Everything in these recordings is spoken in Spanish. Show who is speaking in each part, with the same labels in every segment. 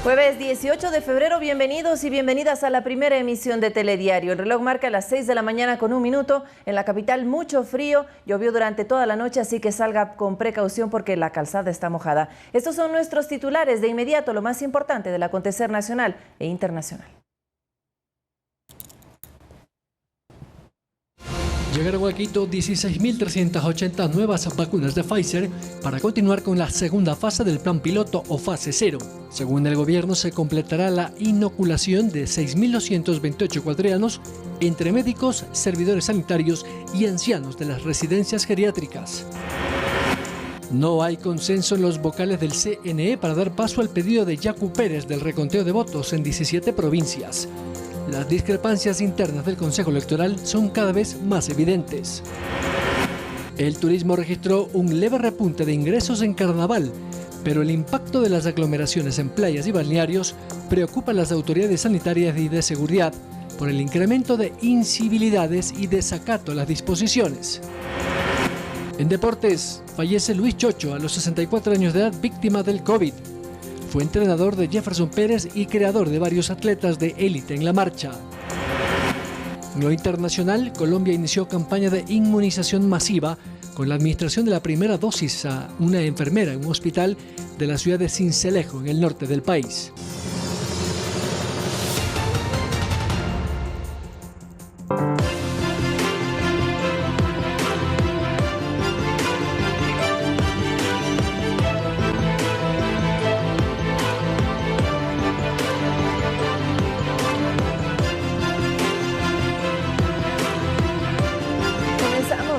Speaker 1: Jueves 18 de febrero, bienvenidos y bienvenidas a la primera emisión de Telediario. El reloj marca las 6 de la mañana con 1 minuto. En la capital mucho frío, llovió durante toda la noche, así que salga con precaución porque la calzada está mojada. Estos son nuestros titulares. De inmediato, lo más importante del acontecer nacional e internacional.
Speaker 2: Llegaron a Quito 16.380 nuevas vacunas de Pfizer para continuar con la segunda fase del plan piloto o fase 0. Según el gobierno, se completará la inoculación de 6.228 ecuatorianos entre médicos, servidores sanitarios y ancianos de las residencias geriátricas. No hay consenso en los vocales del CNE para dar paso al pedido de Yacu Pérez del reconteo de votos en 17 provincias. Las discrepancias internas del Consejo Electoral son cada vez más evidentes. El turismo registró un leve repunte de ingresos en carnaval, pero el impacto de las aglomeraciones en playas y balnearios preocupa a las autoridades sanitarias y de seguridad por el incremento de incivilidades y desacato a las disposiciones. En deportes, fallece Luis Chocho a los 64 años de edad, víctima del COVID. Fue entrenador de Jefferson Pérez y creador de varios atletas de élite en la marcha. En lo internacional, Colombia inició campaña de inmunización masiva con la administración de la primera dosis a una enfermera en un hospital de la ciudad de Sincelejo, en el norte del país.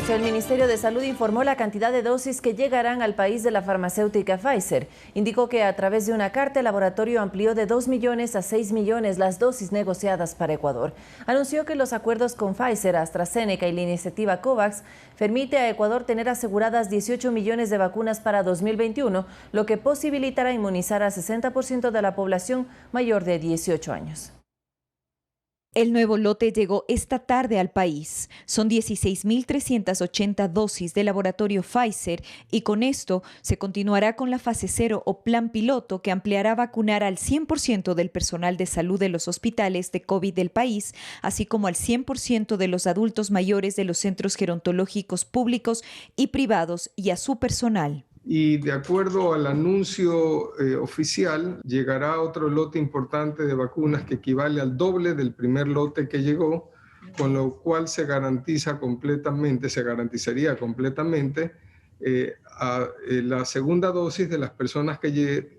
Speaker 1: El Ministerio de Salud informó la cantidad de dosis que llegarán al país de la farmacéutica Pfizer. Indicó que a través de una carta el laboratorio amplió de 2 millones a 6 millones las dosis negociadas para Ecuador. Anunció que los acuerdos con Pfizer, AstraZeneca y la iniciativa COVAX permite a Ecuador tener aseguradas 18 millones de vacunas para 2021, lo que posibilitará inmunizar al 60% de la población mayor de 18 años.
Speaker 3: El nuevo lote llegó esta tarde al país. Son 16.380 dosis del laboratorio Pfizer y con esto se continuará con la fase 0 o plan piloto que ampliará a vacunar al 100% del personal de salud de los hospitales de COVID del país, así como al 100% de los adultos mayores de los centros gerontológicos públicos y privados y a su personal.
Speaker 4: Y de acuerdo al anuncio oficial, llegará otro lote importante de vacunas que equivale al doble del primer lote que llegó, con lo cual se garantizaría completamente la segunda dosis de las personas que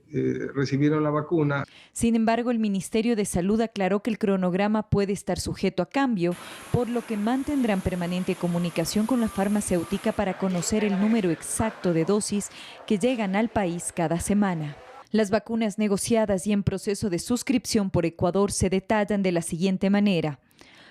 Speaker 4: recibieron la vacuna.
Speaker 3: Sin embargo, el Ministerio de Salud aclaró que el cronograma puede estar sujeto a cambio, por lo que mantendrán permanente comunicación con la farmacéutica para conocer el número exacto de dosis que llegan al país cada semana. Las vacunas negociadas y en proceso de suscripción por Ecuador se detallan de la siguiente manera.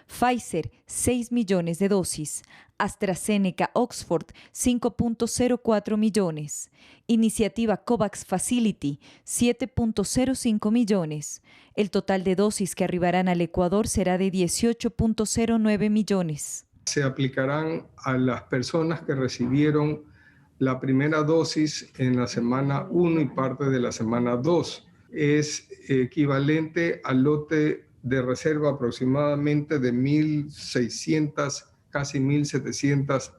Speaker 3: Pfizer, 6 millones de dosis. AstraZeneca Oxford, 5.04 millones. Iniciativa COVAX Facility, 7.05 millones. El total de dosis que arribarán al Ecuador será de 18.09 millones.
Speaker 4: Se aplicarán a las personas que recibieron la primera dosis en la semana 1 y parte de la semana 2. Es equivalente al lote de reserva aproximadamente de 1.600, casi 1.700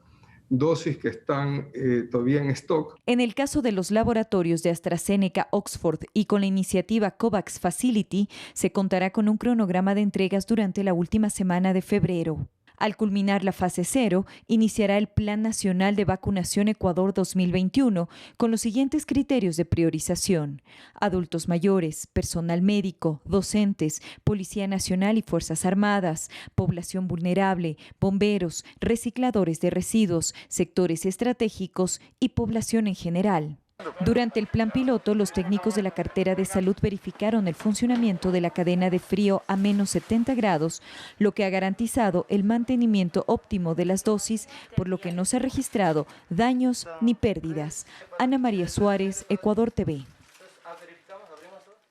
Speaker 4: dosis que están todavía en stock.
Speaker 3: En el caso de los laboratorios de AstraZeneca Oxford y con la iniciativa COVAX Facility, se contará con un cronograma de entregas durante la última semana de febrero. Al culminar la fase 0, iniciará el Plan Nacional de Vacunación Ecuador 2021 con los siguientes criterios de priorización: adultos mayores, personal médico, docentes, Policía Nacional y Fuerzas Armadas, población vulnerable, bomberos, recicladores de residuos, sectores estratégicos y población en general. Durante el plan piloto, los técnicos de la cartera de salud verificaron el funcionamiento de la cadena de frío a menos 70 grados, lo que ha garantizado el mantenimiento óptimo de las dosis, por lo que no se ha registrado daños ni pérdidas. Ana María Suárez, Ecuador TV.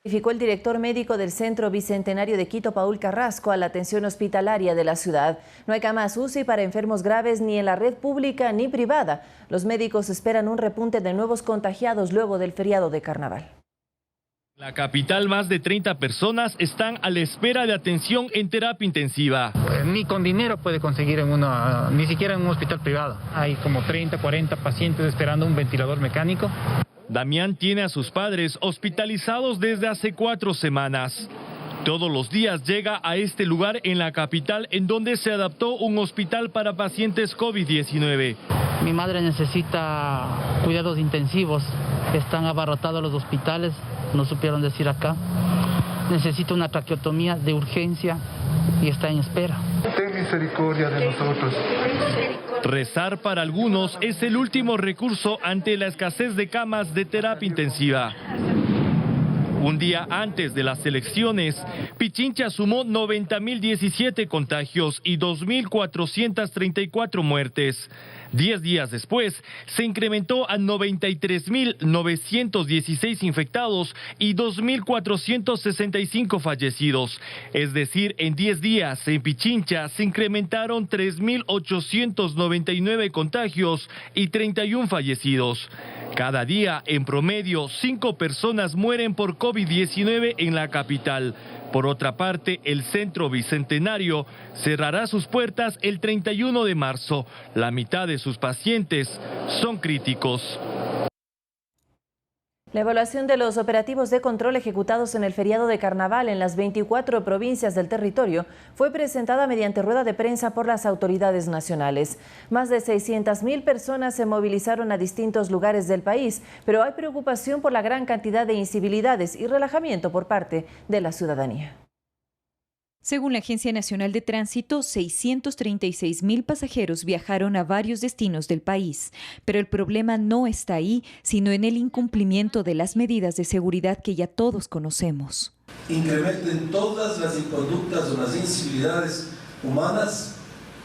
Speaker 1: Notificó el director médico del Centro Bicentenario de Quito, Paul Carrasco, a la atención hospitalaria de la ciudad. No hay camas UCI para enfermos graves ni en la red pública ni privada. Los médicos esperan un repunte de nuevos contagiados luego del feriado de carnaval.
Speaker 5: En la capital, más de 30 personas están a la espera de atención en terapia intensiva.
Speaker 6: Pues ni con dinero puede conseguir ni siquiera en un hospital privado. Hay como 30, 40 pacientes esperando un ventilador mecánico.
Speaker 5: Damián tiene a sus padres hospitalizados desde hace 4 semanas. Todos los días llega a este lugar en la capital, en donde se adaptó un hospital para pacientes COVID-19.
Speaker 6: Mi madre necesita cuidados intensivos. Están abarrotados los hospitales, no supieron decir acá. Necesita una traqueotomía de urgencia y está en espera.
Speaker 7: Ten misericordia de nosotros.
Speaker 5: Rezar para algunos es el último recurso ante la escasez de camas de terapia intensiva. Un día antes de las elecciones, Pichincha sumó 90.017 contagios y 2.434 muertes. 10 días después, se incrementó a 93.916 infectados y 2.465 fallecidos. Es decir, en 10 días en Pichincha se incrementaron 3.899 contagios y 31 fallecidos. Cada día, en promedio, 5 personas mueren por COVID-19 en la capital. Por otra parte, el Centro Bicentenario cerrará sus puertas el 31 de marzo. La mitad de sus pacientes son críticos.
Speaker 1: La evaluación de los operativos de control ejecutados en el feriado de Carnaval en las 24 provincias del territorio fue presentada mediante rueda de prensa por las autoridades nacionales. Más de 600.000 personas se movilizaron a distintos lugares del país, pero hay preocupación por la gran cantidad de incivilidades y relajamiento por parte de la ciudadanía.
Speaker 3: Según la Agencia Nacional de Tránsito, 636.000 pasajeros viajaron a varios destinos del país. Pero el problema no está ahí, sino en el incumplimiento de las medidas de seguridad que ya todos conocemos.
Speaker 8: Incrementen todas las inconductas o las incivilidades humanas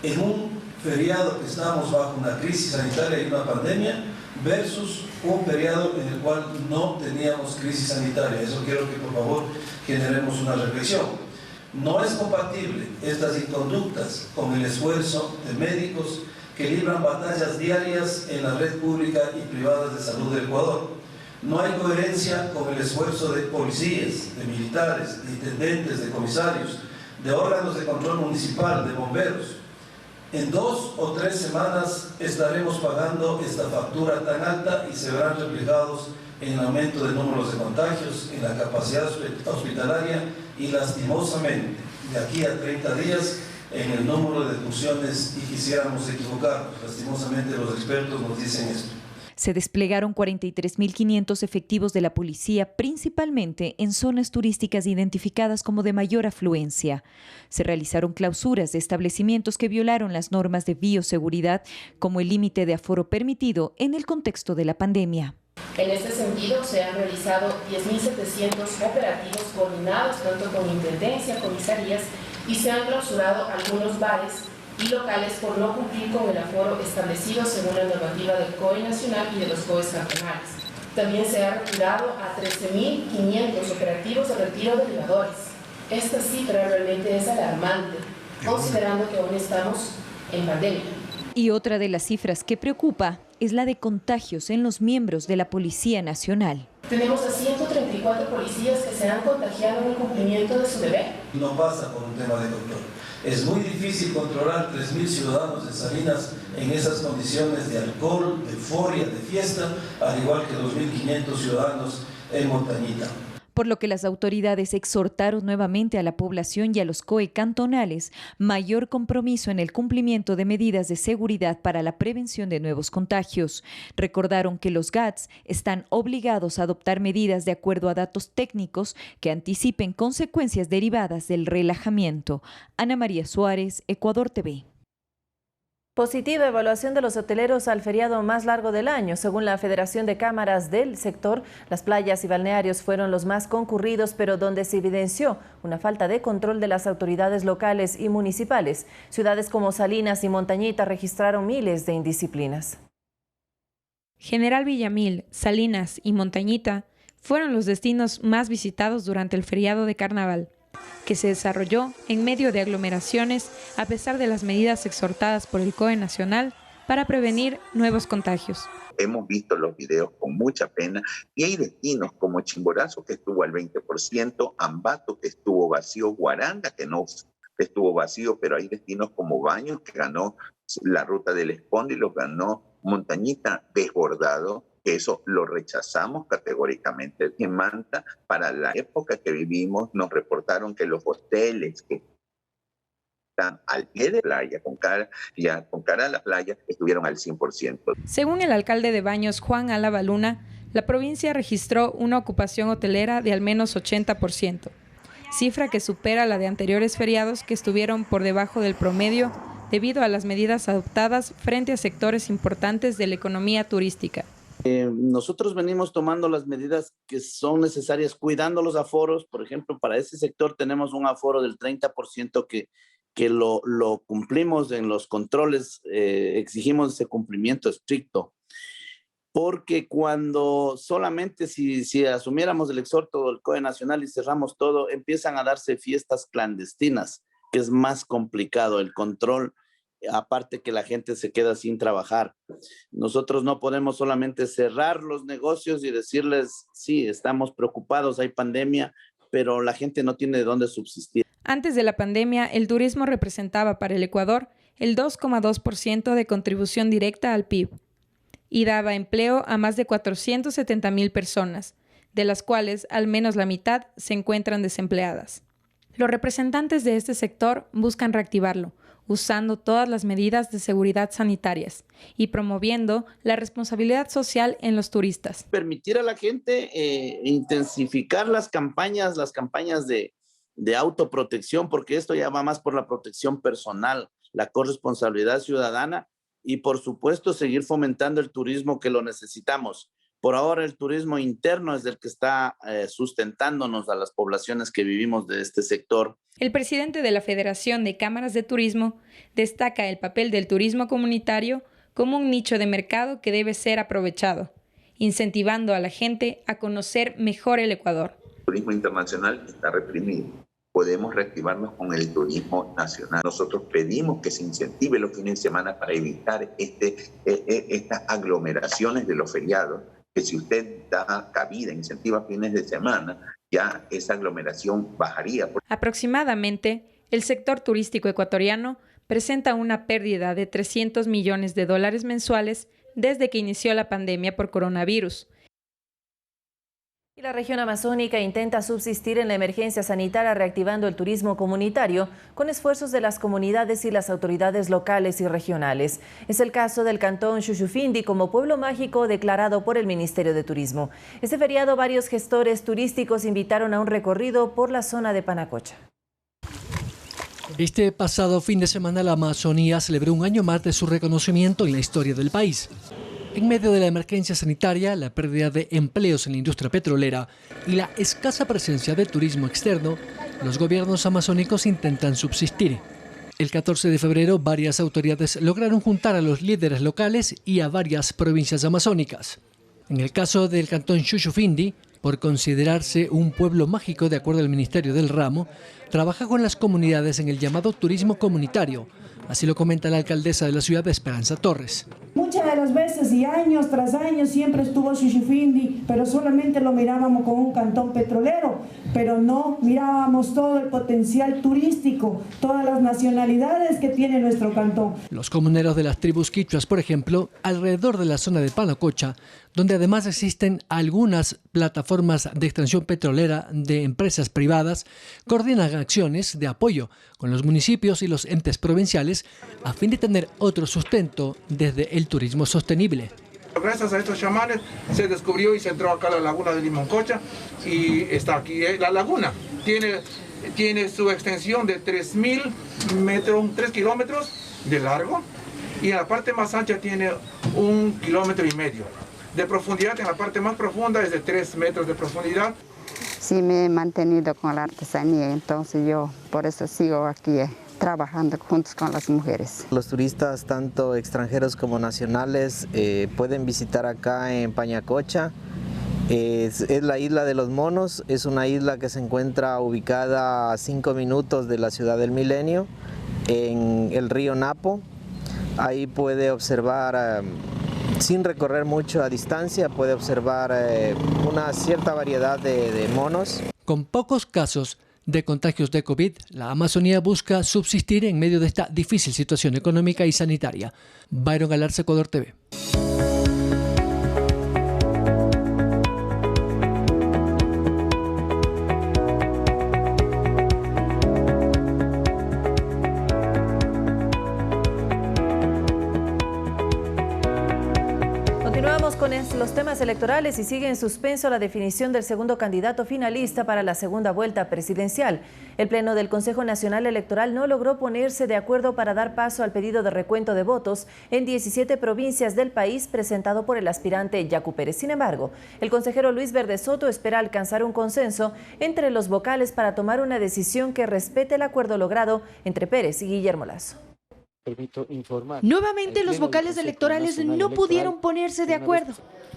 Speaker 8: en un feriado que estamos bajo una crisis sanitaria y una pandemia versus un feriado en el cual no teníamos crisis sanitaria. Eso quiero que por favor generemos una reflexión. No es compatible estas inconductas con el esfuerzo de médicos que libran batallas diarias en la red pública y privada de salud del Ecuador. No hay coherencia con el esfuerzo de policías, de militares, de intendentes, de comisarios, de órganos de control municipal, de bomberos. En 2 o 3 semanas estaremos pagando esta factura tan alta y se verán reflejados en el aumento de números de contagios, en la capacidad hospitalaria y lastimosamente de aquí a 30 días en el número de defunciones, y quisiéramos equivocarnos. Lastimosamente los expertos nos dicen esto.
Speaker 3: Se desplegaron 43.500 efectivos de la policía, principalmente en zonas turísticas identificadas como de mayor afluencia. Se realizaron clausuras de establecimientos que violaron las normas de bioseguridad, como el límite de aforo permitido en el contexto de la pandemia.
Speaker 9: En este sentido, se han realizado 10.700 operativos coordinados tanto con intendencia, comisarías, y se han clausurado algunos bares y locales por no cumplir con el aforo establecido según la normativa del COE nacional y de los COEs cantonales. También se ha retirado a 13.500 operativos de retiro de elevadores. Esta cifra realmente es alarmante, considerando que aún estamos en pandemia.
Speaker 3: Y otra de las cifras que preocupa es la de contagios en los miembros de la Policía Nacional.
Speaker 9: Tenemos a 134 policías que se han contagiado en el cumplimiento de su deber.
Speaker 8: No pasa por un tema de control. Es muy difícil controlar 3.000 ciudadanos de Salinas en esas condiciones de alcohol, de euforia, de fiesta, al igual que 2.500 ciudadanos en Montañita.
Speaker 3: Por lo que las autoridades exhortaron nuevamente a la población y a los COE cantonales mayor compromiso en el cumplimiento de medidas de seguridad para la prevención de nuevos contagios. Recordaron que los GATS están obligados a adoptar medidas de acuerdo a datos técnicos que anticipen consecuencias derivadas del relajamiento. Ana María Suárez, Ecuador TV.
Speaker 1: Positiva evaluación de los hoteleros al feriado más largo del año. Según la Federación de Cámaras del sector, las playas y balnearios fueron los más concurridos, pero donde se evidenció una falta de control de las autoridades locales y municipales. Ciudades como Salinas y Montañita registraron miles de indisciplinas.
Speaker 10: General Villamil, Salinas y Montañita fueron los destinos más visitados durante el feriado de Carnaval, que se desarrolló en medio de aglomeraciones a pesar de las medidas exhortadas por el COE nacional para prevenir nuevos contagios.
Speaker 11: Hemos visto los videos con mucha pena y hay destinos como Chimborazo, que estuvo al 20%, Ambato, que estuvo vacío, Guaranda, que no estuvo vacío, pero hay destinos como Baños, que ganó la ruta del Espóndilo, ganó Montañita, desbordado, que eso lo rechazamos categóricamente. En Manta, para la época que vivimos, nos reportaron que los hoteles que están al pie de playa, con cara a la playa, estuvieron al 100%.
Speaker 10: Según el alcalde de Baños, Juan Álava Luna, la provincia registró una ocupación hotelera de al menos 80%, cifra que supera la de anteriores feriados que estuvieron por debajo del promedio debido a las medidas adoptadas frente a sectores importantes de la economía turística.
Speaker 12: Nosotros venimos tomando las medidas que son necesarias, cuidando los aforos. Por ejemplo, para ese sector tenemos un aforo del 30% que lo cumplimos en los controles, exigimos ese cumplimiento estricto. Porque cuando solamente si asumiéramos el exhorto del COE Nacional y cerramos todo, empiezan a darse fiestas clandestinas, que es más complicado el control, aparte que la gente se queda sin trabajar. Nosotros no podemos solamente cerrar los negocios y decirles, sí, estamos preocupados, hay pandemia, pero la gente no tiene de dónde subsistir.
Speaker 10: Antes de la pandemia, el turismo representaba para el Ecuador el 2,2% de contribución directa al PIB y daba empleo a más de 470,000 personas, de las cuales al menos la mitad se encuentran desempleadas. Los representantes de este sector buscan reactivarlo, usando todas las medidas de seguridad sanitarias y promoviendo la responsabilidad social en los turistas.
Speaker 12: Permitir a la gente intensificar las campañas de autoprotección, porque esto ya va más por la protección personal, la corresponsabilidad ciudadana y, por supuesto, seguir fomentando el turismo que lo necesitamos. Por ahora, el turismo interno es el que está sustentándonos a las poblaciones que vivimos de este sector.
Speaker 10: El presidente de la Federación de Cámaras de Turismo destaca el papel del turismo comunitario como un nicho de mercado que debe ser aprovechado, incentivando a la gente a conocer mejor el Ecuador.
Speaker 11: El turismo internacional está reprimido. Podemos reactivarnos con el turismo nacional. Nosotros pedimos que se incentive los fines de semana para evitar estas aglomeraciones de los feriados, que si usted da cabida, incentiva fines de semana, ya esa aglomeración bajaría.
Speaker 10: Aproximadamente, el sector turístico ecuatoriano presenta una pérdida de $300 millones mensuales desde que inició la pandemia por coronavirus.
Speaker 1: Y la región amazónica intenta subsistir en la emergencia sanitaria reactivando el turismo comunitario con esfuerzos de las comunidades y las autoridades locales y regionales. Es el caso del cantón Xuxufindi como pueblo mágico declarado por el Ministerio de Turismo. Este feriado varios gestores turísticos invitaron a un recorrido por la zona de Panacocha.
Speaker 2: Este pasado fin de semana la Amazonía celebró un año más de su reconocimiento en la historia del país. En medio de la emergencia sanitaria, la pérdida de empleos en la industria petrolera y la escasa presencia de turismo externo, los gobiernos amazónicos intentan subsistir. El 14 de febrero, varias autoridades lograron juntar a los líderes locales y a varias provincias amazónicas. En el caso del cantón Xuxufindi, por considerarse un pueblo mágico de acuerdo al Ministerio del Ramo, trabaja con las comunidades en el llamado turismo comunitario. Así lo comenta la alcaldesa de la ciudad, Esperanza Torres.
Speaker 13: Muchas de las veces y años tras años siempre estuvo Xuxufindi, pero solamente lo mirábamos como un cantón petrolero, pero no mirábamos todo el potencial turístico, todas las nacionalidades que tiene nuestro cantón.
Speaker 2: Los comuneros de las tribus quichuas, por ejemplo, alrededor de la zona de Panacocha, donde además existen algunas plataformas de extracción petrolera de empresas privadas, coordinan acciones de apoyo con los municipios y los entes provinciales a fin de tener otro sustento desde el turismo sostenible.
Speaker 7: Gracias a estos chamanes se descubrió y se entró acá a la laguna de Limoncocha y está aquí. La laguna tiene su extensión de 3.000 metros, 3 kilómetros de largo y en la parte más ancha tiene 1,5 kilómetros. De profundidad, en la parte más profunda es de 3 metros de profundidad.
Speaker 14: Sí, me he mantenido con la artesanía, entonces yo por eso sigo aquí trabajando juntos con las mujeres.
Speaker 15: Los turistas, tanto extranjeros como nacionales, pueden visitar acá en Panacocha. Es la isla de los monos, es una isla que se encuentra ubicada a 5 minutos de la ciudad del Milenio, en el río Napo, Ahí puede observar, sin recorrer mucho a distancia, puede observar una cierta variedad de monos.
Speaker 2: Con pocos casos de contagios de COVID, la Amazonía busca subsistir en medio de esta difícil situación económica y sanitaria. Byron Galarza, Ecuador TV.
Speaker 1: Continuamos con los temas electorales y sigue en suspenso la definición del segundo candidato finalista para la segunda vuelta presidencial. El Pleno del Consejo Nacional Electoral no logró ponerse de acuerdo para dar paso al pedido de recuento de votos en 17 provincias del país presentado por el aspirante Yacu Pérez. Sin embargo, el consejero Luis Verde Soto espera alcanzar un consenso entre los vocales para tomar una decisión que respete el acuerdo logrado entre Pérez y Guillermo Lasso.
Speaker 16: Nuevamente los vocales electorales no pudieron ponerse de acuerdo.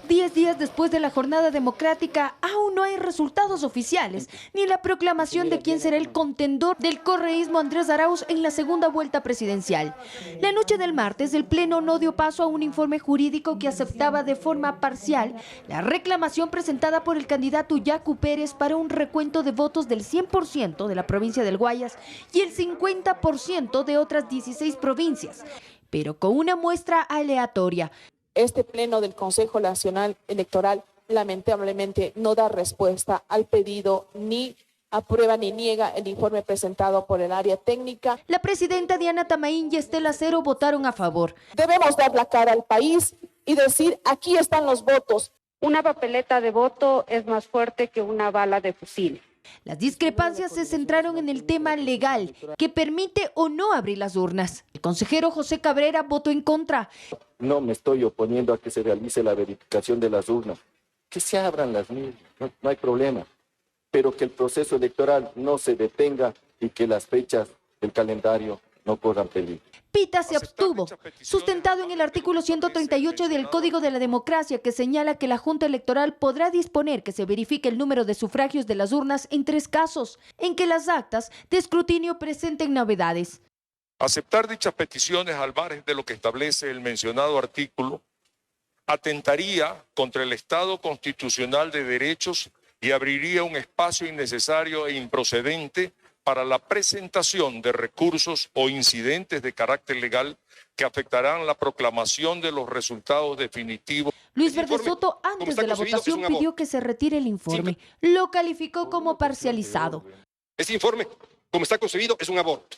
Speaker 16: 10 días después de la jornada democrática, aún no hay resultados oficiales, ni la proclamación de quién será el contendor del correísmo Andrés Arauz en la segunda vuelta presidencial. La noche del martes, el Pleno no dio paso a un informe jurídico que aceptaba de forma parcial la reclamación presentada por el candidato Yacu Pérez para un recuento de votos del 100% de la provincia del Guayas y el 50% de otras 16 provincias, pero con una muestra aleatoria.
Speaker 17: Este pleno del Consejo Nacional Electoral lamentablemente no da respuesta al pedido, ni aprueba ni niega el informe presentado por el área técnica.
Speaker 16: La presidenta Diana Tamaín y Estela Cero votaron a favor.
Speaker 17: Debemos dar la cara al país y decir, aquí están los votos.
Speaker 18: Una papeleta de voto es más fuerte que una bala de fusil.
Speaker 16: Las discrepancias se centraron en el tema legal, que permite o no abrir las urnas. El consejero José Cabrera votó en contra.
Speaker 19: No me estoy oponiendo a que se realice la verificación de las urnas. Que se abran las mismas, no hay problema. Pero que el proceso electoral no se detenga y que las fechas del calendario no corran peligro.
Speaker 16: Pita se abstuvo, sustentado en el artículo 138 del Código de la Democracia, que señala que la Junta Electoral podrá disponer que se verifique el número de sufragios de las urnas en 3 casos, en que las actas de escrutinio presenten novedades.
Speaker 20: Aceptar dichas peticiones al margen de lo que establece el mencionado artículo atentaría contra el Estado constitucional de derechos y abriría un espacio innecesario e improcedente para la presentación de recursos o incidentes de carácter legal que afectarán la proclamación de los resultados definitivos.
Speaker 16: Luis Verde Soto, antes de la votación, pidió que se retire el informe. Lo calificó como parcializado.
Speaker 21: Este informe, como está concebido, es un aborto.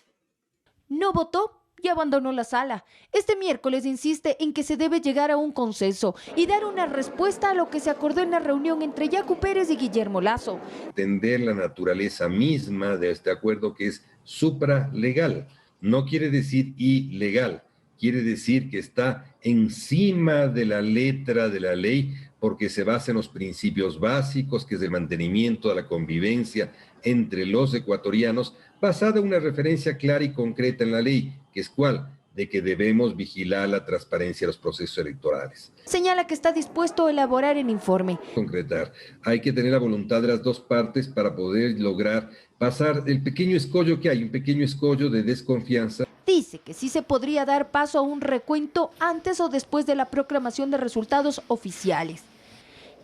Speaker 16: No votó y abandonó la sala. Este miércoles insiste en que se debe llegar a un consenso y dar una respuesta a lo que se acordó en la reunión entre Yacu Pérez y Guillermo Lasso.
Speaker 22: Entender la naturaleza misma de este acuerdo, que es supralegal. No quiere decir ilegal, quiere decir que está encima de la letra de la ley, porque se basa en los principios básicos, que es el mantenimiento de la convivencia entre los ecuatorianos, basada en una referencia clara y concreta en la ley, que es ¿cuál? De que debemos vigilar la transparencia de los procesos electorales.
Speaker 16: Señala que está dispuesto a elaborar el informe.
Speaker 22: Concretar. Hay que tener la voluntad de las dos partes para poder lograr pasar el pequeño escollo que hay, un pequeño escollo de desconfianza.
Speaker 16: Dice que sí se podría dar paso a un recuento antes o después de la proclamación de resultados oficiales,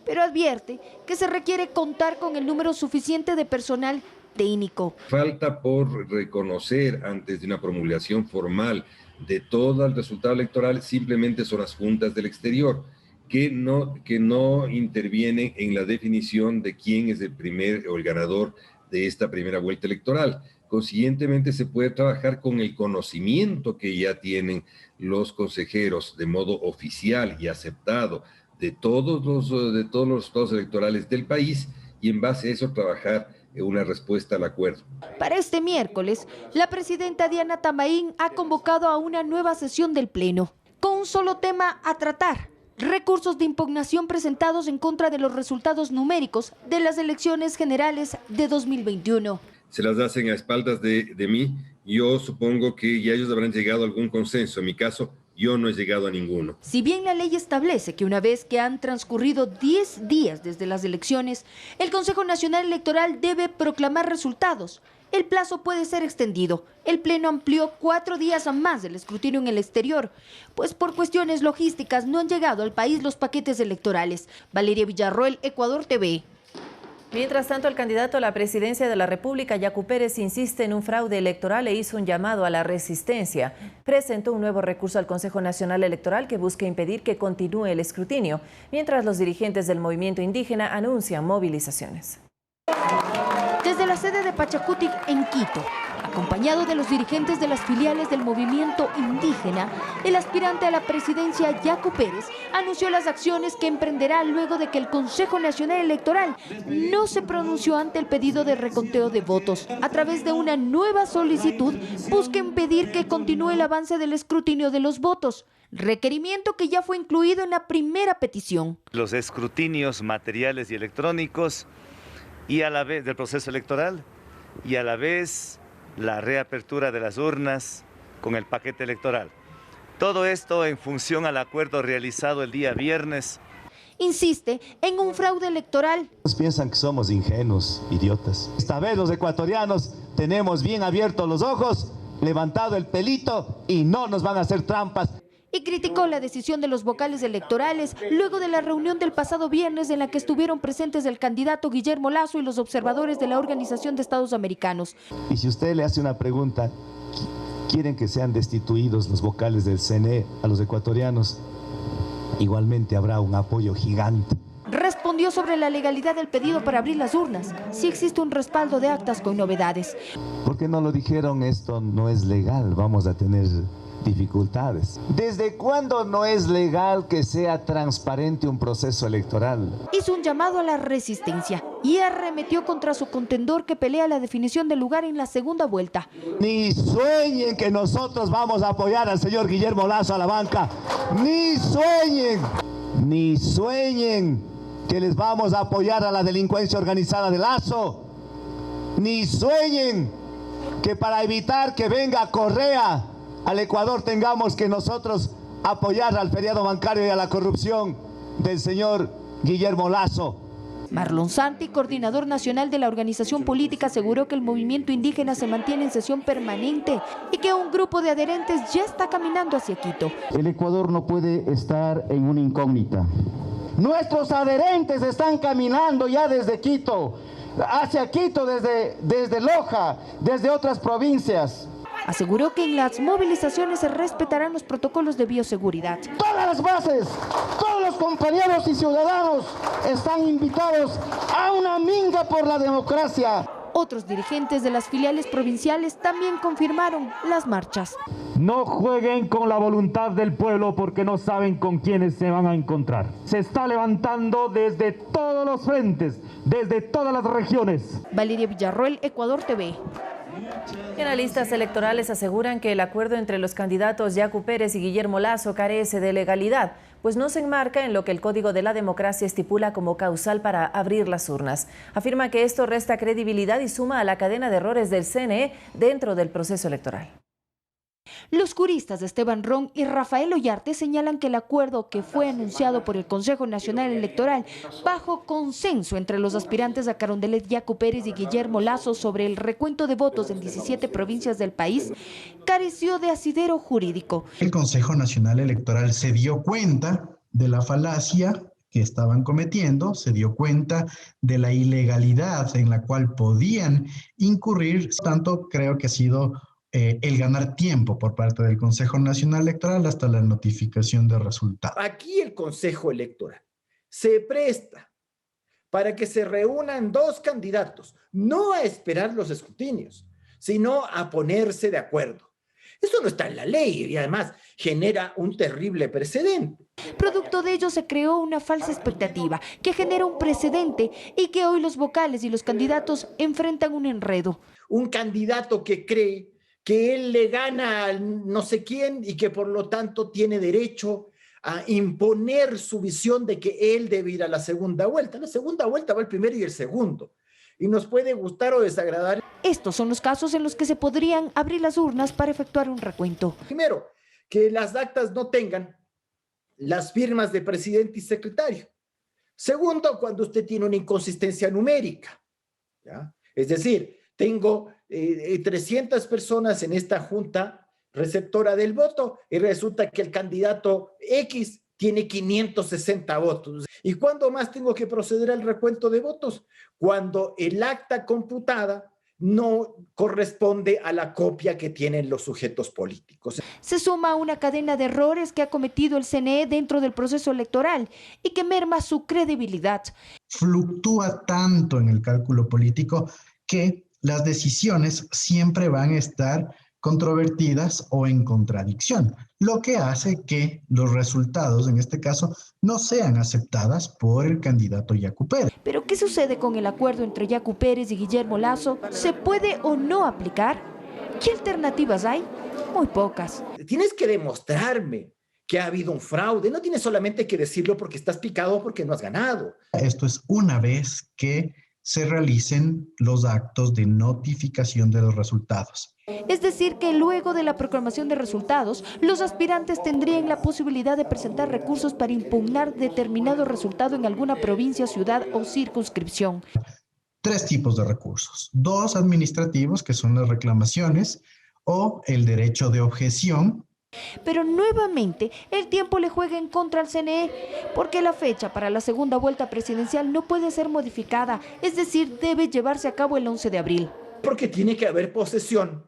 Speaker 16: pero advierte que se requiere contar con el número suficiente de personal técnico.
Speaker 22: Falta por reconocer antes de una promulgación formal de todo el resultado electoral, simplemente son las juntas del exterior, que no intervienen en la definición de quién es el primer o el ganador de esta primera vuelta electoral. Consiguientemente se puede trabajar con el conocimiento que ya tienen los consejeros de modo oficial y aceptado de todos los resultados electorales del país, y en base a eso trabajar una respuesta al acuerdo.
Speaker 16: Para este miércoles, la presidenta Diana Tamaín ha convocado a una nueva sesión del Pleno, con un solo tema a tratar: recursos de impugnación presentados en contra de los resultados numéricos de las elecciones generales de 2021.
Speaker 22: Se las hacen a espaldas de mí. Yo supongo que ya ellos habrán llegado a algún consenso. En mi caso, yo no he llegado a ninguno.
Speaker 16: Si bien la ley establece que una vez que han transcurrido 10 días desde las elecciones, el Consejo Nacional Electoral debe proclamar resultados, El plazo puede ser extendido. El Pleno amplió 4 días más el escrutinio en el exterior, pues por cuestiones logísticas no han llegado al país los paquetes electorales. Valeria Villarroel, Ecuador TV.
Speaker 1: Mientras tanto, el candidato a la presidencia de la República, Yacu Pérez, insiste en un fraude electoral e hizo un llamado a la resistencia. Presentó un nuevo recurso al Consejo Nacional Electoral que busca impedir que continúe el escrutinio, mientras los dirigentes del movimiento indígena anuncian movilizaciones.
Speaker 16: Desde la sede de Pachacutic en Quito, acompañado de los dirigentes de las filiales del movimiento indígena, el aspirante a la presidencia, Yacu Pérez, anunció las acciones que emprenderá luego de que el Consejo Nacional Electoral no se pronunció ante el pedido de reconteo de votos. A través de una nueva solicitud, busca impedir que continúe el avance del escrutinio de los votos, requerimiento que ya fue incluido en la primera petición.
Speaker 4: Los escrutinios materiales y electrónicos y a la vez del proceso electoral y a la vez la reapertura de las urnas con el paquete electoral. Todo esto en función al acuerdo realizado el día viernes.
Speaker 16: Insiste en un fraude electoral.
Speaker 6: Piensan que somos ingenuos, idiotas. Esta vez los ecuatorianos tenemos bien abiertos los ojos, levantado el pelito y no nos van a hacer trampas.
Speaker 16: Y criticó la decisión de los vocales electorales luego de la reunión del pasado viernes en la que estuvieron presentes el candidato Guillermo Lasso y los observadores de la Organización de Estados Americanos.
Speaker 6: Y si usted le hace una pregunta, ¿quieren que sean destituidos los vocales del CNE a los ecuatorianos? Igualmente habrá un apoyo gigante.
Speaker 16: Respondió sobre la legalidad del pedido para abrir las urnas, si existe un respaldo de actas con novedades.
Speaker 6: ¿Por qué no lo dijeron? Esto no es legal, vamos a tener dificultades. ¿Desde cuándo no es legal que sea transparente un proceso electoral?
Speaker 16: Hizo un llamado a la resistencia y arremetió contra su contendor que pelea la definición del lugar en la segunda vuelta.
Speaker 6: Ni sueñen que nosotros vamos a apoyar al señor Guillermo Lasso a la banca. Ni sueñen que les vamos a apoyar a la delincuencia organizada de Lasso. Ni sueñen que para evitar que venga Correa al Ecuador tengamos que nosotros apoyar al feriado bancario y a la corrupción del señor Guillermo Lasso.
Speaker 16: Marlon Santi, coordinador nacional de la organización política, aseguró que el movimiento indígena se mantiene en sesión permanente y que un grupo de adherentes ya está caminando hacia Quito.
Speaker 6: El Ecuador no puede estar en una incógnita. Nuestros adherentes están caminando ya desde Quito, hacia Quito desde Loja, desde otras provincias.
Speaker 16: Aseguró que en las movilizaciones se respetarán los protocolos de bioseguridad.
Speaker 6: Todas las bases, todos los compañeros y ciudadanos están invitados a una minga por la democracia.
Speaker 16: Otros dirigentes de las filiales provinciales también confirmaron las marchas.
Speaker 6: No jueguen con la voluntad del pueblo porque no saben con quiénes se van a encontrar. Se está levantando desde todos los frentes, desde todas las regiones.
Speaker 16: Valeria Villarroel, Ecuador TV.
Speaker 1: Analistas electorales aseguran que el acuerdo entre los candidatos Yacu Pérez y Guillermo Lasso carece de legalidad, pues no se enmarca en lo que el Código de la Democracia estipula como causal para abrir las urnas. Afirma que esto resta credibilidad y suma a la cadena de errores del CNE dentro del proceso electoral.
Speaker 16: Los juristas Esteban Ron y Rafael Ollarte señalan que el acuerdo que fue anunciado por el Consejo Nacional Electoral bajo consenso entre los aspirantes a Carondelet Yacu Pérez y Guillermo Lasso sobre el recuento de votos en 17 provincias del país careció de asidero jurídico.
Speaker 23: El Consejo Nacional Electoral se dio cuenta de la falacia que estaban cometiendo, se dio cuenta de la ilegalidad en la cual podían incurrir, tanto creo que ha sido el ganar tiempo por parte del Consejo Nacional Electoral hasta la notificación de resultados.
Speaker 24: Aquí el Consejo Electoral se presta para que se reúnan dos candidatos, no a esperar los escrutinios, sino a ponerse de acuerdo. Eso no está en la ley y además genera un terrible precedente.
Speaker 16: Producto de ello se creó una falsa expectativa que genera un precedente y que hoy los vocales y los candidatos enfrentan un enredo.
Speaker 24: Un candidato que cree que él le gana a no sé quién y que por lo tanto tiene derecho a imponer su visión de que él debe ir a la segunda vuelta. La segunda vuelta va el primero y el segundo. Y nos puede gustar o desagradar.
Speaker 16: Estos son los casos en los que se podrían abrir las urnas para efectuar un recuento.
Speaker 24: Primero, que las actas no tengan las firmas de presidente y secretario. Segundo, cuando usted tiene una inconsistencia numérica, ¿ya? Es decir, tengo 300 personas en esta junta receptora del voto y resulta que el candidato X tiene 560 votos. ¿Y cuándo más tengo que proceder al recuento de votos? Cuando el acta computada no corresponde a la copia que tienen los sujetos políticos.
Speaker 16: Se suma a una cadena de errores que ha cometido el CNE dentro del proceso electoral y que merma su credibilidad.
Speaker 23: Fluctúa tanto en el cálculo político que las decisiones siempre van a estar controvertidas o en contradicción, lo que hace que los resultados, en este caso, no sean aceptadas por el candidato Yacu Pérez.
Speaker 16: ¿Pero qué sucede con el acuerdo entre Yacu Pérez y Guillermo Lasso? ¿Se puede o no aplicar? ¿Qué alternativas hay? Muy pocas.
Speaker 24: Tienes que demostrarme que ha habido un fraude, no tienes solamente que decirlo porque estás picado porque no has ganado.
Speaker 23: Esto es una vez que se realicen los actos de notificación de los resultados.
Speaker 16: Es decir, que luego de la proclamación de resultados, los aspirantes tendrían la posibilidad de presentar recursos para impugnar determinado resultado en alguna provincia, ciudad o circunscripción.
Speaker 23: 3 tipos de recursos. 2 administrativos, que son las reclamaciones, o el derecho de objeción.
Speaker 16: Pero nuevamente el tiempo le juega en contra al CNE, porque la fecha para la segunda vuelta presidencial no puede ser modificada, es decir, debe llevarse a cabo el 11 de abril.
Speaker 24: Porque tiene que haber posesión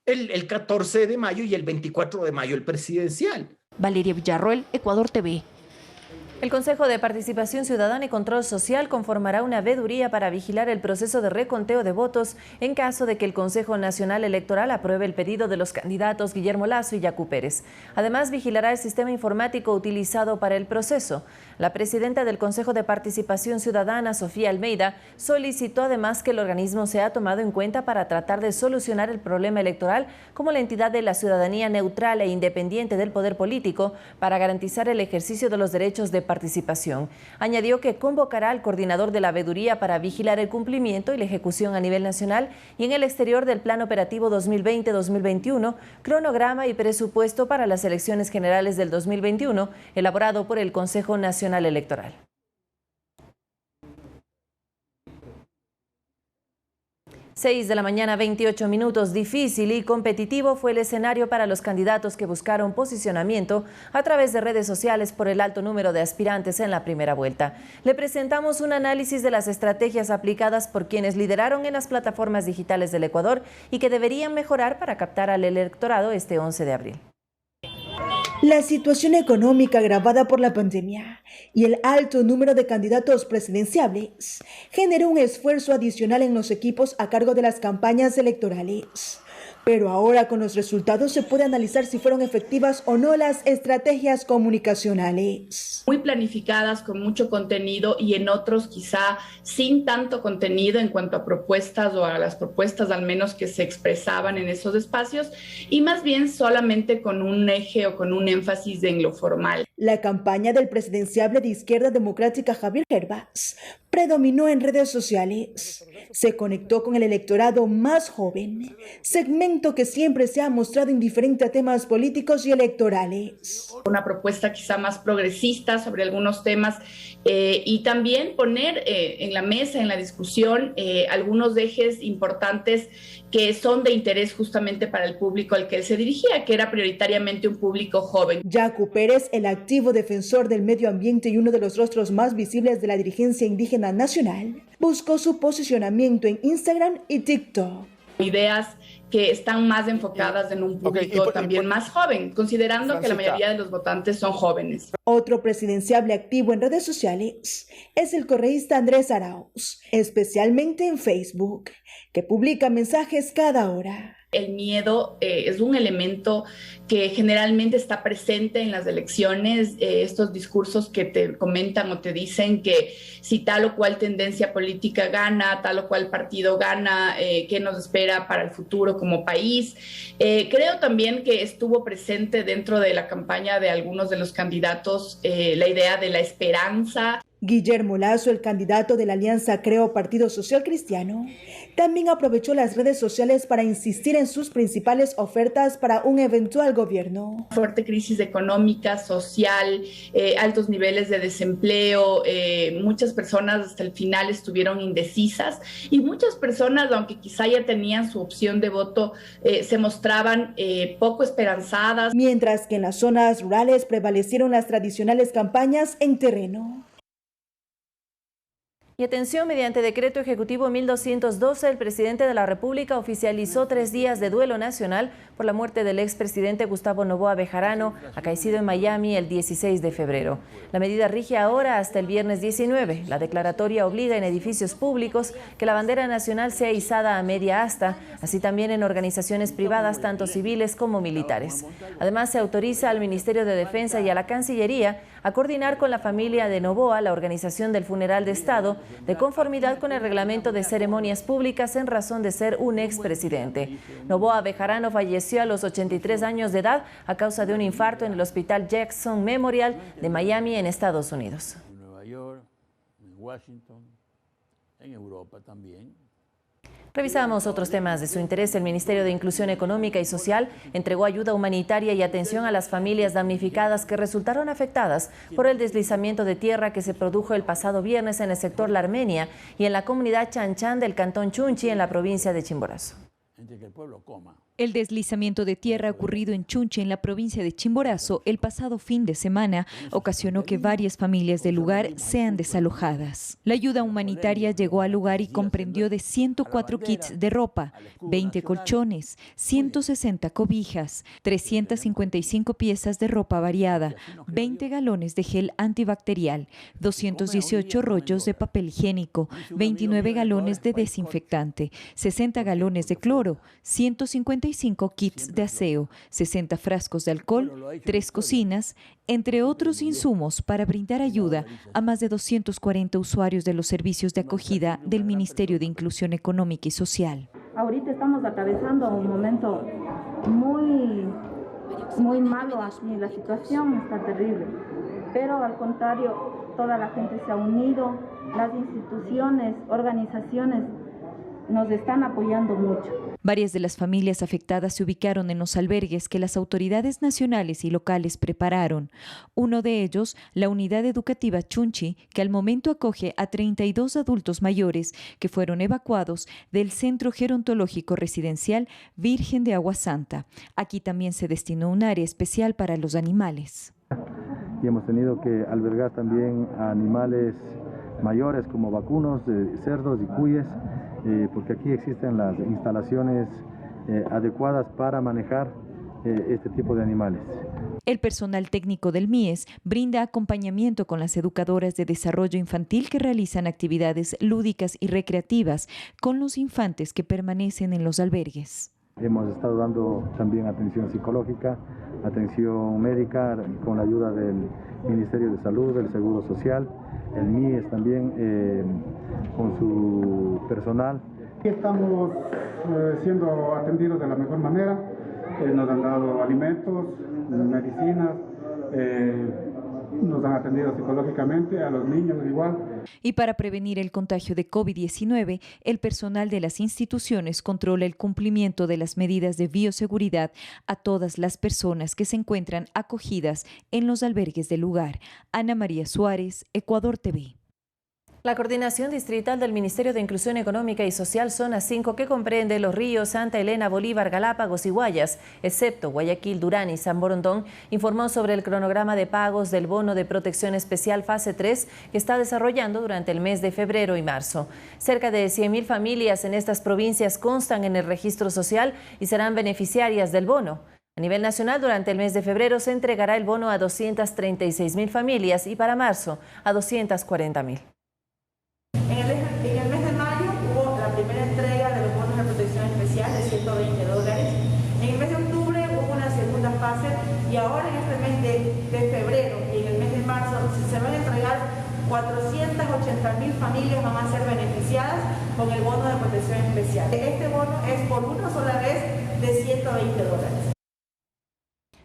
Speaker 24: el 14 de mayo y el 24 de mayo el presidencial.
Speaker 16: Valeria Villarroel, Ecuador TV.
Speaker 1: El Consejo de Participación Ciudadana y Control Social conformará una veeduría para vigilar el proceso de reconteo de votos en caso de que el Consejo Nacional Electoral apruebe el pedido de los candidatos Guillermo Lasso y Yacu Pérez. Además, vigilará el sistema informático utilizado para el proceso. La presidenta del Consejo de Participación Ciudadana, Sofía Almeida, solicitó además que el organismo sea tomado en cuenta para tratar de solucionar el problema electoral como la entidad de la ciudadanía neutral e independiente del poder político para garantizar el ejercicio de los derechos de participación. Añadió que convocará al coordinador de la veeduría para vigilar el cumplimiento y la ejecución a nivel nacional y en el exterior del Plan Operativo 2020-2021, cronograma y presupuesto para las elecciones generales del 2021, elaborado por el Consejo Nacional Electoral. 6 de la mañana, 28 minutos. Difícil y competitivo fue el escenario para los candidatos que buscaron posicionamiento a través de redes sociales por el alto número de aspirantes en la primera vuelta. Le presentamos un análisis de las estrategias aplicadas por quienes lideraron en las plataformas digitales del Ecuador y que deberían mejorar para captar al electorado este 11 de abril.
Speaker 3: La situación económica agravada por la pandemia y el alto número de candidatos presidenciables generó un esfuerzo adicional en los equipos a cargo de las campañas electorales. Pero ahora con los resultados se puede analizar si fueron efectivas o no las estrategias comunicacionales.
Speaker 5: Muy planificadas, con mucho contenido y en otros quizá sin tanto contenido en cuanto a propuestas o a las propuestas al menos que se expresaban en esos espacios y más bien solamente con un eje o con un énfasis en lo formal.
Speaker 3: La campaña del presidenciable de Izquierda Democrática Javier Hervás predominó en redes sociales. Se conectó con el electorado más joven, segmento que siempre se ha mostrado indiferente a temas políticos y electorales.
Speaker 5: Una propuesta quizá más progresista sobre algunos temas y también poner en la mesa, en la discusión, algunos ejes importantes que son de interés justamente para el público al que él se dirigía, que era prioritariamente un público joven.
Speaker 3: Yacu Pérez, el activo defensor del medio ambiente y uno de los rostros más visibles de la dirigencia indígena nacional, buscó su posicionamiento en Instagram y TikTok.
Speaker 5: Ideas que están más enfocadas en un público también más joven, considerando que la mayoría de los votantes son jóvenes.
Speaker 3: Otro presidenciable activo en redes sociales es el correísta Andrés Arauz, especialmente en Facebook, que publica mensajes cada hora.
Speaker 5: El miedo es un elemento que generalmente está presente en las elecciones, estos discursos que te comentan o te dicen que si tal o cual tendencia política gana, tal o cual partido gana, qué nos espera para el futuro como país. Creo también que estuvo presente dentro de la campaña de algunos de los candidatos la idea de la esperanza.
Speaker 3: Guillermo Lazo, el candidato de la Alianza Creo Partido Social Cristiano, también aprovechó las redes sociales para insistir en sus principales ofertas para un eventual gobierno.
Speaker 5: Fuerte crisis económica, social, altos niveles de desempleo, muchas personas hasta el final estuvieron indecisas y muchas personas, aunque quizá ya tenían su opción de voto, se mostraban poco esperanzadas.
Speaker 3: Mientras que en las zonas rurales prevalecieron las tradicionales campañas en terreno.
Speaker 1: Y atención, mediante decreto ejecutivo 1212, el presidente de la República oficializó 3 días de duelo nacional por la muerte del expresidente Gustavo Noboa Bejarano, acaecido en Miami el 16 de febrero. La medida rige ahora hasta el viernes 19. La declaratoria obliga en edificios públicos que la bandera nacional sea izada a media asta, así también en organizaciones privadas, tanto civiles como militares. Además, se autoriza al Ministerio de Defensa y a la Cancillería a coordinar con la familia de Noboa la organización del funeral de Estado, de conformidad con el reglamento de ceremonias públicas en razón de ser un expresidente. Noboa Bejarano falleció a los 83 años de edad a causa de un infarto en el Hospital Jackson Memorial de Miami, en Estados Unidos.
Speaker 8: En Nueva York, en Washington, en Europa también.
Speaker 1: Revisamos otros temas de su interés. El Ministerio de Inclusión Económica y Social entregó ayuda humanitaria y atención a las familias damnificadas que resultaron afectadas por el deslizamiento de tierra que se produjo el pasado viernes en el sector La Armenia y en la comunidad Chanchan del cantón Chunchi, en la provincia de Chimborazo.
Speaker 9: El deslizamiento de tierra ocurrido en Chunchi, en la provincia de Chimborazo, el pasado fin de semana, ocasionó que varias familias del lugar sean desalojadas. La ayuda humanitaria llegó al lugar y comprendió de 104 kits de ropa, 20 colchones, 160 cobijas, 355 piezas de ropa variada, 20 galones de gel antibacterial, 218 rollos de papel higiénico, 29 galones de desinfectante, 60 galones de cloro, 155 kits de aseo, 60 frascos de alcohol, 3 cocinas, entre otros insumos para brindar ayuda a más de 240 usuarios de los servicios de acogida del Ministerio de Inclusión Económica y Social.
Speaker 11: Ahorita estamos atravesando un momento muy malo aquí, la situación está terrible, pero al contrario, toda la gente se ha unido, las instituciones, organizaciones nos están apoyando mucho.
Speaker 9: Varias de las familias afectadas se ubicaron en los albergues que las autoridades nacionales y locales prepararon. Uno de ellos, la Unidad Educativa Chunchi, que al momento acoge a 32 adultos mayores que fueron evacuados del Centro Gerontológico Residencial Virgen de Agua Santa. Aquí también se destinó un área especial para los animales.
Speaker 12: Y hemos tenido que albergar también a animales mayores como vacunos, cerdos y cuyes, porque aquí existen las instalaciones adecuadas para manejar este tipo de animales.
Speaker 9: El personal técnico del MIES brinda acompañamiento con las educadoras de desarrollo infantil que realizan actividades lúdicas y recreativas con los infantes que permanecen en los albergues.
Speaker 12: Hemos estado dando también atención psicológica, atención médica con la ayuda del Ministerio de Salud, del Seguro Social, el MIES también con su personal.
Speaker 25: Estamos siendo atendidos de la mejor manera, nos han dado alimentos, medicinas, nos han atendido psicológicamente, a los niños igual.
Speaker 9: Y para prevenir el contagio de COVID-19, el personal de las instituciones controla el cumplimiento de las medidas de bioseguridad a todas las personas que se encuentran acogidas en los albergues del lugar. Ana María Suárez, Ecuador TV.
Speaker 1: La Coordinación Distrital del Ministerio de Inclusión Económica y Social Zona 5, que comprende Los Ríos, Santa Elena, Bolívar, Galápagos y Guayas, excepto Guayaquil, Durán y San Borondón, informó sobre el cronograma de pagos del bono de protección especial fase 3 que está desarrollando durante el mes de febrero y marzo. Cerca de 100.000 familias en estas provincias constan en el registro social y serán beneficiarias del bono. A nivel nacional, durante el mes de febrero se entregará el bono a 236.000 familias y para marzo a 240.000.
Speaker 26: En el mes de mayo hubo la primera entrega de los bonos de protección especial de $120. En el mes de octubre hubo una segunda fase y ahora en este mes de febrero y en el mes de marzo se van a entregar 480.000 familias, van a ser beneficiadas con el bono de protección especial. Este bono es por una sola vez de $120.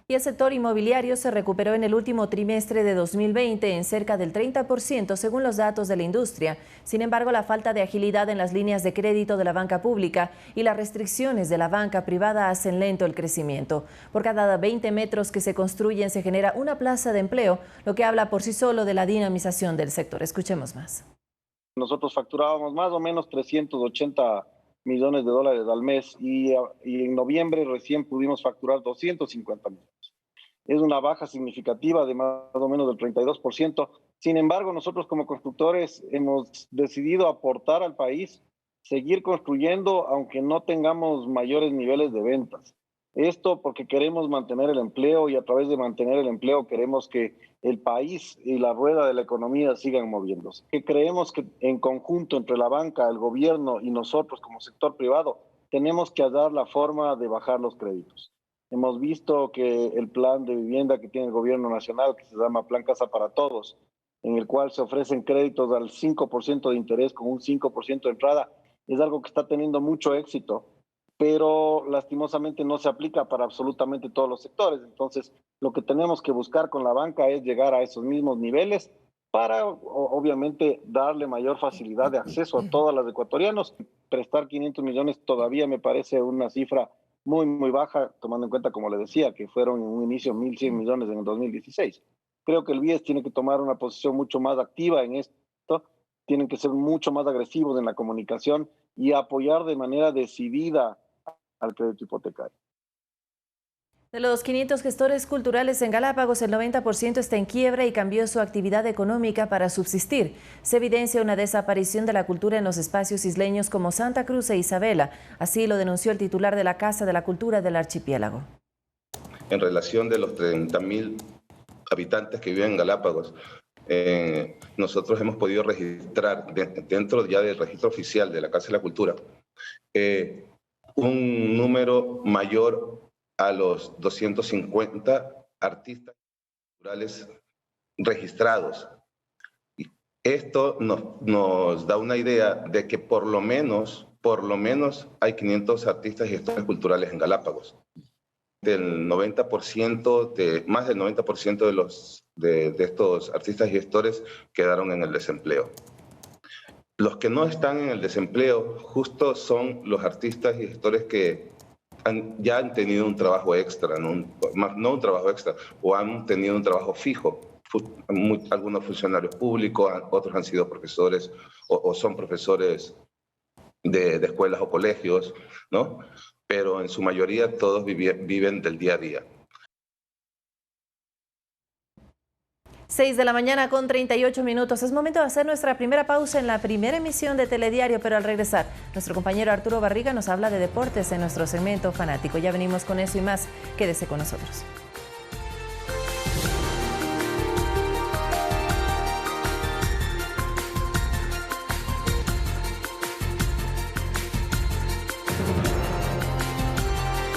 Speaker 1: Y el sector inmobiliario se recuperó en el último trimestre de 2020 en cerca del 30% según los datos de la industria. Sin embargo, la falta de agilidad en las líneas de crédito de la banca pública y las restricciones de la banca privada hacen lento el crecimiento. Por cada 20 metros que se construyen se genera una plaza de empleo, lo que habla por sí solo de la dinamización del sector. Escuchemos más.
Speaker 2: Nosotros facturábamos más o menos 380 millones de dólares al mes y en noviembre recién pudimos facturar 250 millones. Es una baja significativa de más o menos del 32%. Sin embargo, nosotros como constructores hemos decidido aportar al país, seguir construyendo aunque no tengamos mayores niveles de ventas. Esto porque queremos mantener el empleo y a través de mantener el empleo queremos que el país y la rueda de la economía sigan moviéndose. Que creemos que en conjunto entre la banca, el gobierno y nosotros como sector privado tenemos que hallar la forma de bajar los créditos. Hemos visto que el plan de vivienda que tiene el gobierno nacional, que se llama Plan Casa para Todos, en el cual se ofrecen créditos al 5% de interés con un 5% de entrada, es algo que está teniendo mucho éxito, pero lastimosamente no se aplica para absolutamente todos los sectores. Entonces, lo que tenemos que buscar con la banca es llegar a esos mismos niveles para, obviamente, darle mayor facilidad de acceso a todos los ecuatorianos. Prestar 500 millones todavía me parece una cifra muy baja, tomando en cuenta, como le decía, que fueron en un inicio 1.100 millones en el 2016. Creo que el BIES tiene que tomar una posición mucho más activa en esto, tienen que ser mucho más agresivos en la comunicación y apoyar de manera decidida al crédito hipotecario.
Speaker 1: De los 500 gestores culturales en Galápagos, el 90% está en quiebra y cambió su actividad económica para subsistir. Se evidencia una desaparición de la cultura en los espacios isleños como Santa Cruz e Isabela. Así lo denunció el titular de la Casa de la Cultura del archipiélago.
Speaker 7: En relación de los 30.000 habitantes que viven en Galápagos, nosotros hemos podido registrar dentro ya del registro oficial de la Casa de la Cultura un número mayor a los 250 artistas culturales registrados. Y esto nos da una idea de que por lo menos hay 500 artistas y gestores culturales en Galápagos. Del 90%, más del 90% de estos artistas y gestores quedaron en el desempleo. Los que no están en el desempleo justo son los artistas y gestores que ya han tenido un trabajo extra, no un trabajo extra, o han tenido un trabajo fijo. Algunos funcionarios públicos, otros han sido profesores o son profesores de escuelas o colegios, ¿no? Pero en su mayoría todos viven del día a día.
Speaker 1: 6 de la mañana con 38 minutos. Es momento de hacer nuestra primera pausa en la primera emisión de Telediario, pero al regresar, nuestro compañero Arturo Barriga nos habla de deportes en nuestro segmento fanático. Ya venimos con eso y más. Quédese con nosotros.